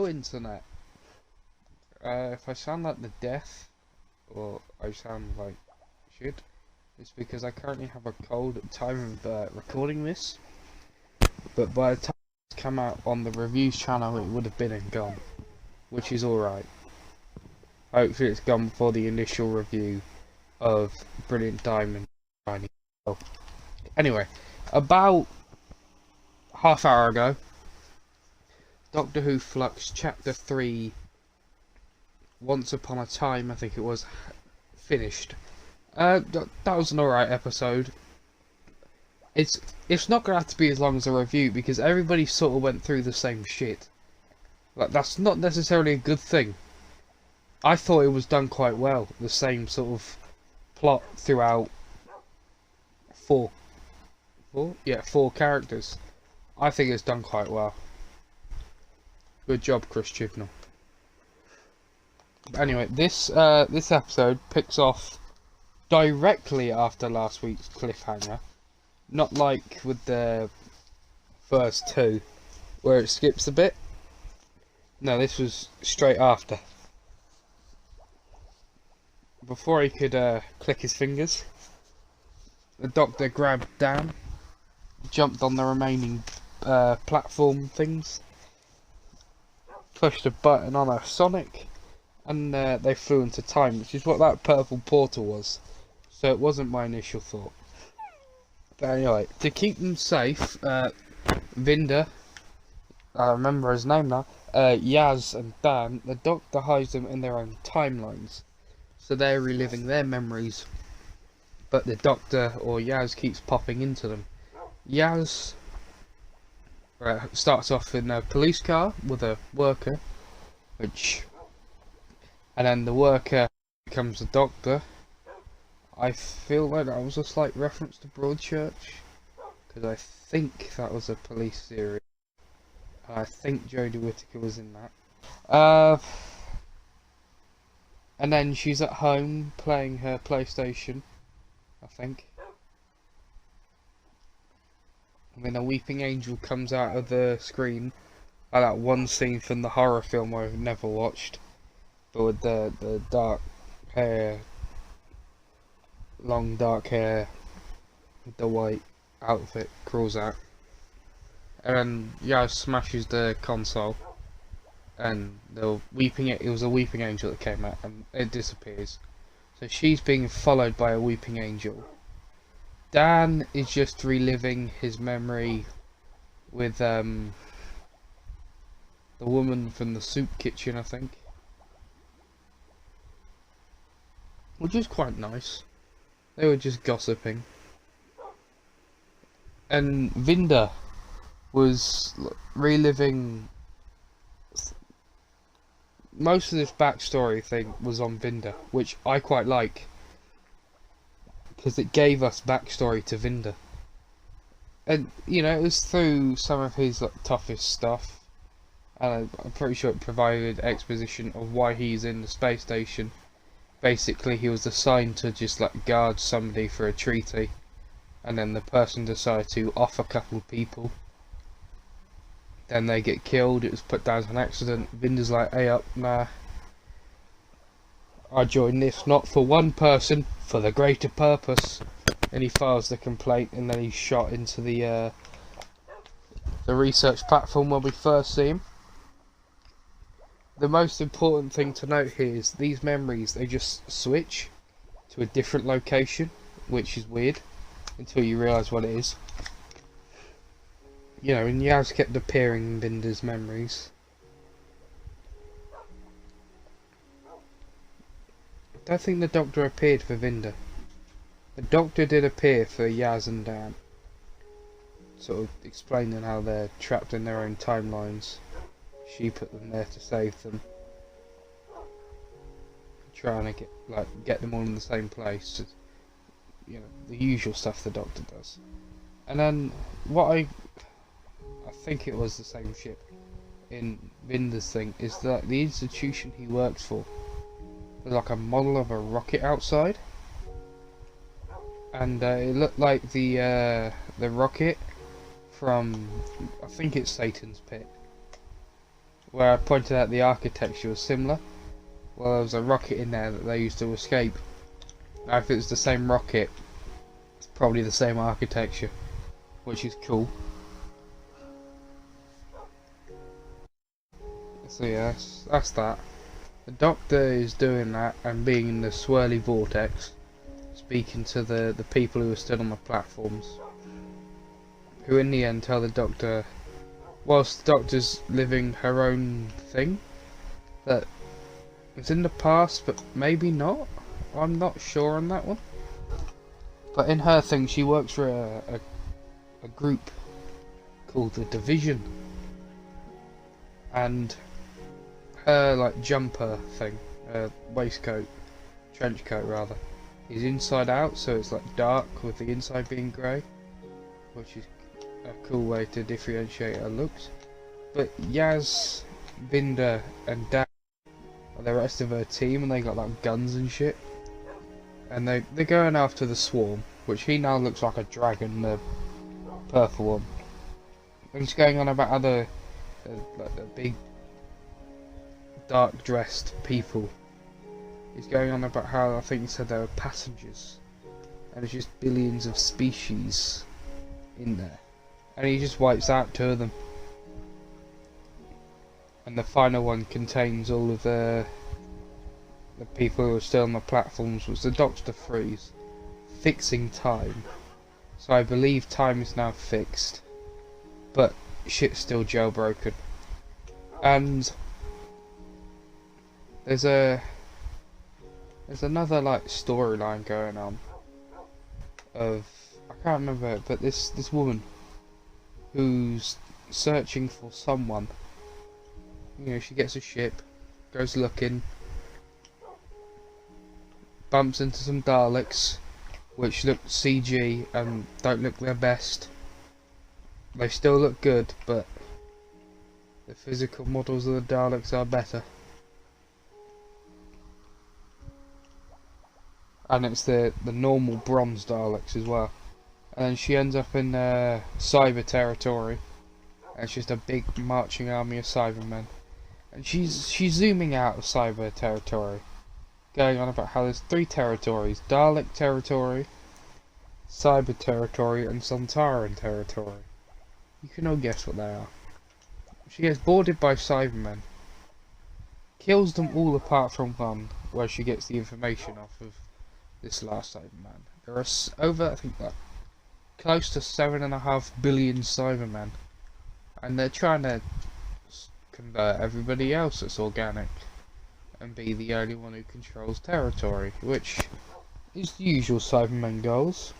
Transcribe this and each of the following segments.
Hello internet. If I sound like the deaf, or I sound like shit, it's because I currently have a cold at the time of recording this. But by the time it's come out on the reviews channel, it would have been and gone, which is alright. Hopefully it's gone before the initial review of Brilliant Diamond. Anyway, about half hour ago, Doctor Who Flux Chapter 3, Once Upon a Time, I think it was, finished. That was an alright episode. It's not gonna have to be as long as a review because everybody sort of went through the same shit. Like, that's not necessarily a good thing. I thought it was done quite well. The same sort of plot throughout four characters. I think it's done quite well. Good job, Chris Chibnall. Anyway, this episode picks off directly after last week's cliffhanger. Not like with the first two, where it skips a bit. No, this was straight after. Before he could click his fingers, the Doctor grabbed Dan, jumped on the remaining platform things, pushed a button on a Sonic, and they flew into time, which is what that purple portal was. So it wasn't my initial thought. But anyway, to keep them safe, Vinda, I remember his name now, Yaz and Dan, the Doctor hides them in their own timelines. So they're reliving their memories, but the Doctor or Yaz keeps popping into them. Yaz starts off in a police car with a worker, and then the worker becomes the Doctor. I feel like that was a slight reference to Broadchurch, because I think that was a police series. I think Jodie Whittaker was in that. And then she's at home playing her PlayStation, I think. And then a weeping angel comes out of the screen, like that one scene from the horror film I've never watched, but with the dark hair, long dark hair, with the white outfit, crawls out. And then Yaz smashes the console, and it was a weeping angel that came out, and it disappears. So she's being followed by a weeping angel. Dan is just reliving his memory with the woman from the soup kitchen, I think, which is quite nice. They were just gossiping, and Vinda was reliving. Most of this backstory thing was on Vinda, which I quite like, because it gave us backstory to Vinda. And, you know, it was through some of his toughest stuff, and I'm pretty sure it provided exposition of why he's in the space station. Basically, he was assigned to just guard somebody for a treaty, and then the person decided to off a couple of people. Then they get killed. It was put down as an accident. Vinda's like, hey up, nah, I joined this not for one person, for the greater purpose. And he files the complaint, and then he's shot into the research platform where we first see him. The most important thing to note here is these memories, they just switch to a different location, which is weird until you realise what it is. You know, and Yaz kept appearing in Vinda's memories. I don't think the Doctor appeared for Vinda. The Doctor did appear for Yaz and Dan, sort of explaining how they're trapped in their own timelines. She put them there to save them, trying to get them all in the same place. You know, the usual stuff the Doctor does. And then what I think it was the same ship in Vinda's thing is that the institution he works for was like a model of a rocket outside, and it looked like the rocket from, I think it's Satan's Pit. where I pointed out the architecture was similar. Well, there was a rocket in there that they used to escape. Now, if it was the same rocket, it's probably the same architecture, which is cool. So yeah, that's that. The Doctor is doing that and being in the swirly vortex, speaking to the people who are stood on the platforms, who in the end tell the Doctor, whilst the Doctor's living her own thing, that it's in the past, but maybe not. I'm not sure on that one. But in her thing, she works for a group called the Division, and her like jumper thing, waistcoat, trench coat rather, is inside out, so it's like dark with the inside being grey, which is a cool way to differentiate her looks. But Yaz, Vinder, and Dan are the rest of her team, and they got like guns and shit. And they're going after the Swarm, which he now looks like a dragon, the purple one. And he's going on about other like the big dark dressed people. He's going on about how I think he said there were passengers, and there's just billions of species in there, and he just wipes out 2 of them. And the final one contains all of the people who are still on the platforms, was the Doctor Freeze, fixing time. So I believe time is now fixed, but shit's still jailbroken. And there's another like storyline going on of, I can't remember it, but this woman who's searching for someone. You know, she gets a ship, goes looking, bumps into some Daleks, which look CG and don't look their best. They still look good, but the physical models of the Daleks are better. And it's the normal bronze Daleks as well. And then she ends up in cyber territory, and it's just a big marching army of Cybermen. And she's zooming out of cyber territory, going on about how there's 3 territories: Dalek territory, cyber territory, and Sontaran territory. You can all guess what they are. She gets boarded by Cybermen, kills them all apart from one, where she gets the information off of this last Cyberman. There are over, I think, like, close to 7.5 billion Cybermen, and they're trying to convert everybody else that's organic and be the only one who controls territory, which is the usual Cybermen goals.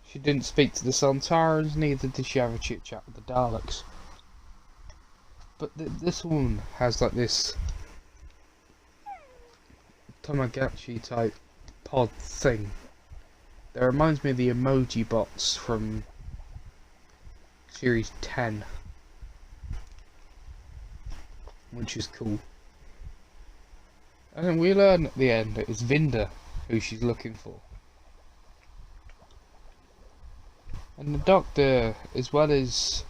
She didn't speak to the Sontarans, neither did she have a chit chat with the Daleks. But this woman has like this Tamagotchi type pod thing that reminds me of the emoji bots from series 10, which is cool. And then we learn at the end that it's Vinder who she's looking for. And the Doctor, as well as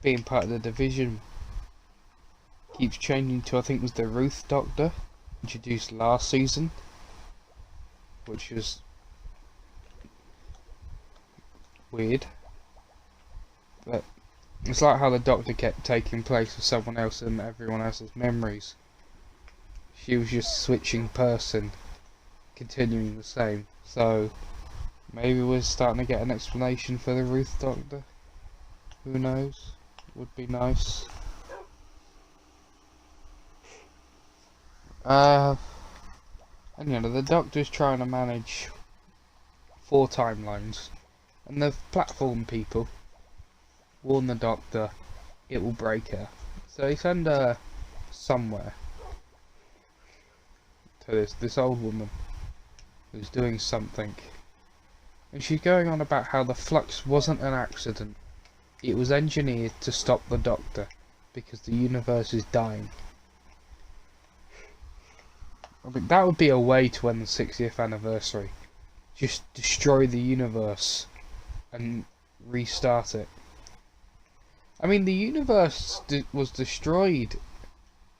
being part of the Division, keeps changing to, I think it was the Ruth Doctor, introduced last season, which was weird. But it's like how the Doctor kept taking place with someone else and everyone else's memories. She was just switching person, continuing the same. So maybe we're starting to get an explanation for the Ruth Doctor. Who knows? Would be nice. And you know, the Doctor's trying to manage 4 timelines, and the platform people warn the Doctor it will break her. So they send her somewhere to this old woman who's doing something, and she's going on about how the flux wasn't an accident. It was engineered to stop the Doctor because the universe is dying. I mean, that would be a way to end the 60th anniversary. Just destroy the universe and restart it. I mean, the universe was destroyed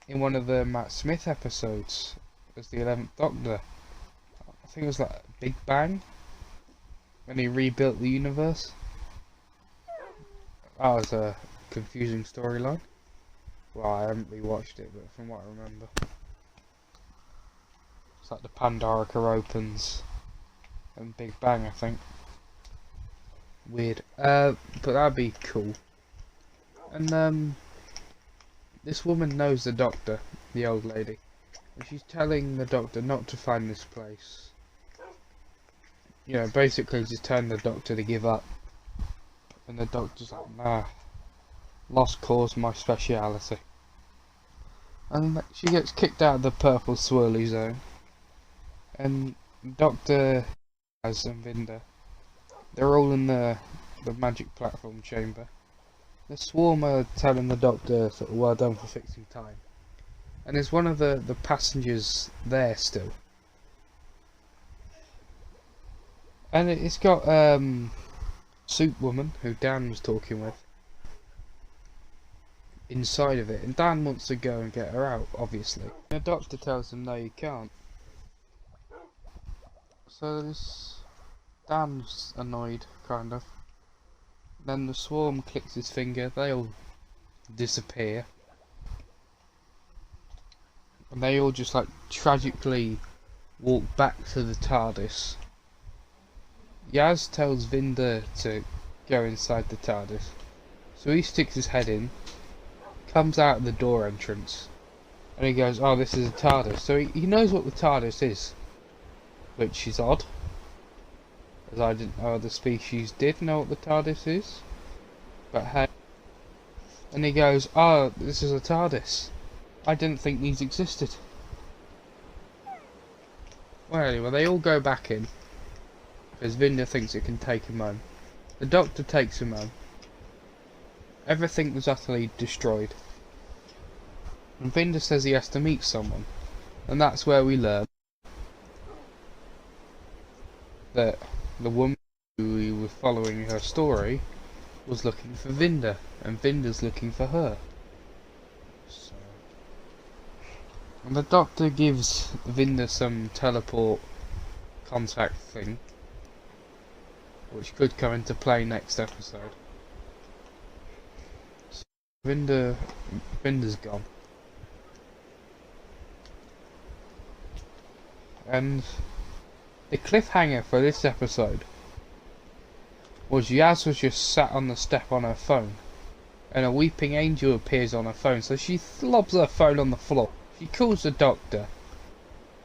in one of the Matt Smith episodes as the 11th Doctor. I think it was like Big Bang, when he rebuilt the universe. That was a confusing storyline. Well, I haven't rewatched it, but from what I remember, it's like the Pandorica opens and Big Bang, I think. Weird. But that'd be cool. And this woman knows the Doctor, the old lady, and she's telling the Doctor not to find this place. You know, basically just telling the Doctor to give up. And the Doctor's like, nah, lost cause my speciality. And she gets kicked out of the purple swirly zone. And Doctor Az and Vinda, they're all in the magic platform chamber. The swarm are telling the Doctor sort of well done for fixing time. And there's one of the passengers there still. And it's got Soup Woman, who Dan was talking with, inside of it. And Dan wants to go and get her out, obviously. The Doctor tells him no, you can't. So Dan's annoyed, kind of. Then the swarm clicks his finger, they all disappear. And they all just like tragically walk back to the TARDIS. Yaz tells Vinda to go inside the TARDIS. So he sticks his head in, comes out the door entrance, and he goes, oh, this is a TARDIS. So he knows what the TARDIS is, which is odd, as I didn't know the species did know what the TARDIS is. But hey, and he goes, oh, this is a TARDIS. I didn't think these existed. Well, anyway, they all go back in, because Vinda thinks it can take him home. The Doctor takes him home. Everything was utterly destroyed. And Vinda says he has to meet someone. And that's where we learn that the woman who we were following her story was looking for Vinda, and Vinda's looking for her. So, and the Doctor gives Vinda some teleport contact thing, which could come into play next episode. So Vinda's gone. And the cliffhanger for this episode was Yaz was just sat on the step on her phone, and a weeping angel appears on her phone, so she lobs her phone on the floor. She calls the Doctor.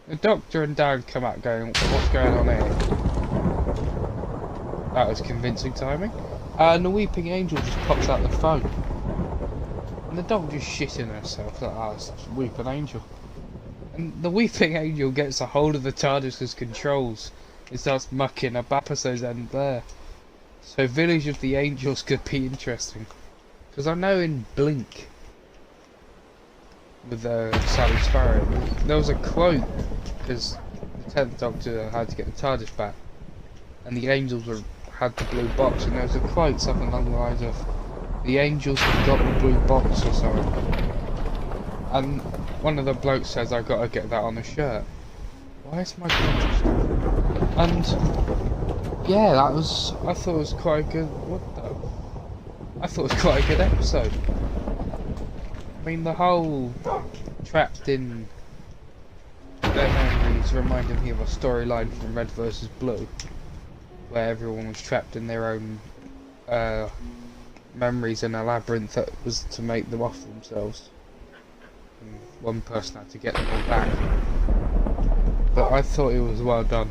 The Doctor and Dan come out going, what's going on here? That was convincing timing. And the weeping angel just pops out the phone. And the Doctor's shitting herself, like, oh, it's a weeping angel. And the weeping angel gets a hold of the TARDIS's controls. It starts mucking up. Episode's end there. So Village of the Angels could be interesting. Because I know in Blink, with Sally Sparrow, there was a quote, because the 10th Doctor had to get the TARDIS back, and the Angels had the blue box, and there was a quote, something along the lines of, the Angels have got the blue box or something. And one of the blokes says, I've got to get that on a shirt. Why is my contrast? And yeah, I thought it was quite a good, I thought it was quite a good episode. I mean, the whole trapped in their memories reminded me of a storyline from Red vs. Blue, where everyone was trapped in their own memories in a labyrinth that was to make them off themselves. And one person had to get them all back. But I thought it was well done.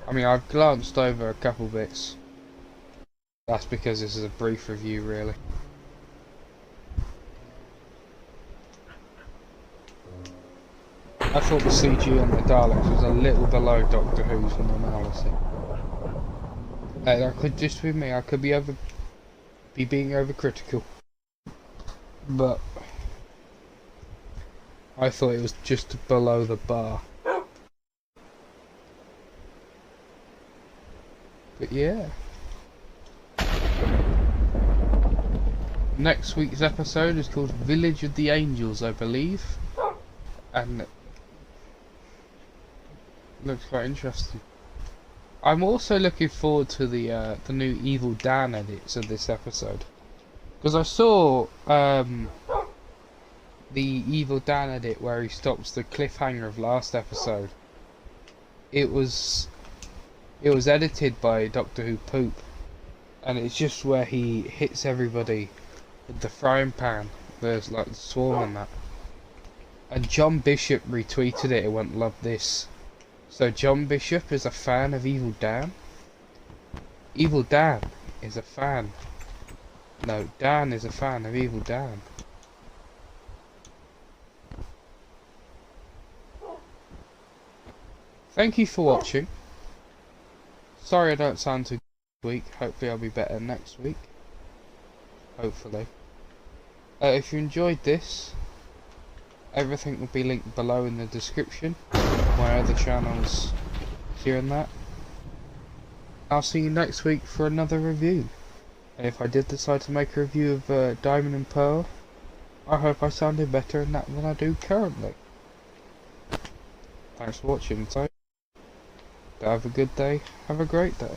I mean, I've glanced over a couple bits. That's because this is a brief review, really. I thought the CG on the Daleks was a little below Doctor Who's normality. That could just be me. I could be being overcritical, but I thought it was just below the bar. But yeah. Next week's episode is called Village of the Angels, I believe, and it looks quite interesting. I'm also looking forward to the new Evil Dan edits of this episode, because I saw the Evil Dan edit where he stops the cliffhanger of last episode. It was edited by Doctor Who Poop, and it's just where he hits everybody with the frying pan. There's like the swarm and that. And John Bishop retweeted it and went, "Love this." So John Bishop is a fan of Evil Dan? Evil Dan is a fan. No, Dan is a fan of Evil Dan. Thank you for watching. Sorry I don't sound too good this week. Hopefully I'll be better next week. Hopefully. If you enjoyed this, everything will be linked below in the description. My other channels here and that. I'll see you next week for another review. And if I did decide to make a review of Diamond and Pearl, I hope I sounded better in that than I do currently. Thanks for watching, so have a good day, have a great day.